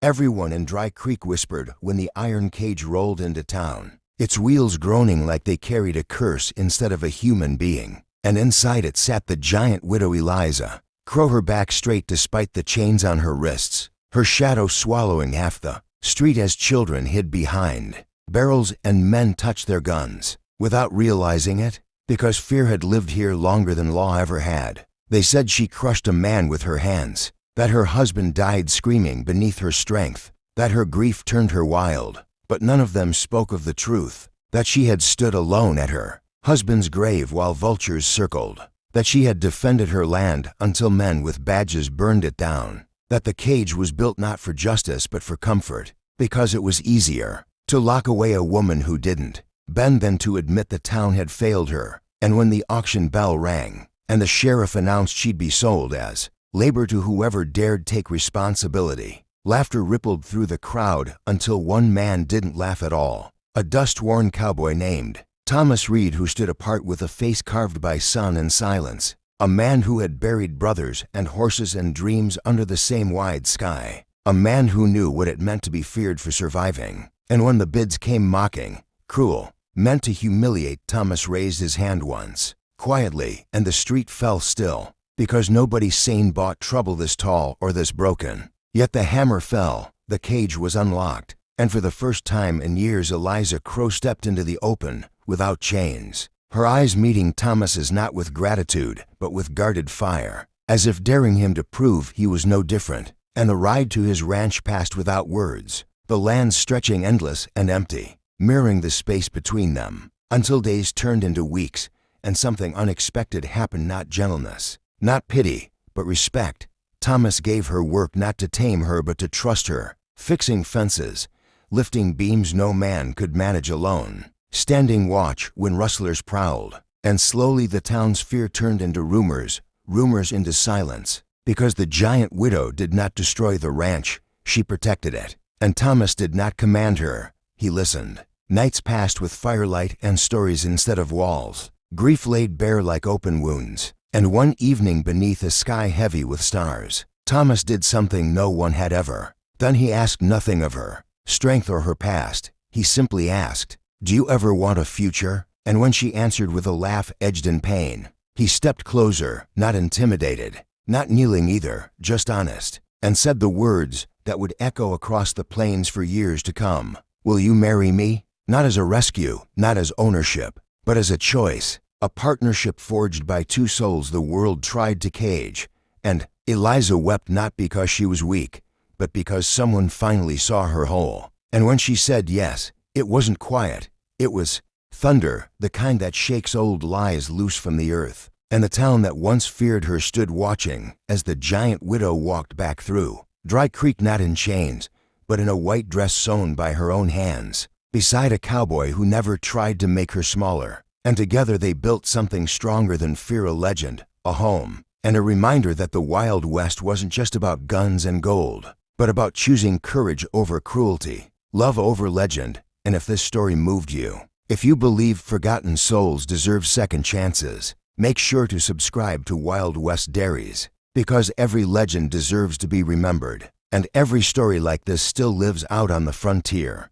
Everyone in Dry Creek whispered when the iron cage rolled into town, its wheels groaning like they carried a curse instead of a human being. And inside it sat the giant widow Eliza, crow her back straight despite the chains on her wrists, her shadow swallowing half the street as children hid behind barrels and men touched their guns, without realizing it, because fear had lived here longer than law ever had. They said she crushed a man with her hands, that her husband died screaming beneath her strength, that her grief turned her wild, but none of them spoke of the truth, that she had stood alone at her husband's grave while vultures circled, that she had defended her land until men with badges burned it down, that the cage was built not for justice but for comfort, because it was easier to lock away a woman who didn't bend than to admit the town had failed her. And when the auction bell rang, and the sheriff announced she'd be sold as labor to whoever dared take responsibility, laughter rippled through the crowd until one man didn't laugh at all, a dust-worn cowboy named Thomas Reed, who stood apart with a face carved by sun and silence, a man who had buried brothers and horses and dreams under the same wide sky, a man who knew what it meant to be feared for surviving. And when the bids came mocking, cruel, meant to humiliate, Thomas raised his hand once, quietly, and the street fell still, because nobody sane bought trouble this tall or this broken. Yet the hammer fell, the cage was unlocked, and for the first time in years Eliza Crow stepped into the open, without chains, her eyes meeting Thomas's not with gratitude, but with guarded fire, as if daring him to prove he was no different. And the ride to his ranch passed without words, the land stretching endless and empty, mirroring the space between them, until days turned into weeks, and something unexpected happened. Not gentleness, not pity, but respect. Thomas gave her work not to tame her but to trust her, fixing fences, lifting beams no man could manage alone, standing watch when rustlers prowled. And slowly the town's fear turned into rumors, rumors into silence, because the giant widow did not destroy the ranch, she protected it. And Thomas did not command her, he listened. Nights passed with firelight and stories instead of walls, grief laid bare like open wounds. And one evening beneath a sky heavy with stars, Thomas did something no one had ever done. He asked nothing of her, strength or her past. He simply asked, "Do you ever want a future?" And when she answered with a laugh edged in pain, he stepped closer, not intimidated, not kneeling either, just honest, and said the words that would echo across the plains for years to come. "Will you marry me?" Not as a rescue, not as ownership, but as a choice. A partnership forged by two souls the world tried to cage. And Eliza wept not because she was weak, but because someone finally saw her whole. And when she said yes, it wasn't quiet. It was thunder, the kind that shakes old lies loose from the earth. And the town that once feared her stood watching as the giant widow walked back through Dry Creek, not in chains, but in a white dress sewn by her own hands, beside a cowboy who never tried to make her smaller. And together they built something stronger than fear, a legend, a home, and a reminder that the Wild West wasn't just about guns and gold, but about choosing courage over cruelty, love over legend. And if this story moved you, if you believe forgotten souls deserve second chances, make sure to subscribe to Wild West Dairies, because every legend deserves to be remembered, and every story like this still lives out on the frontier.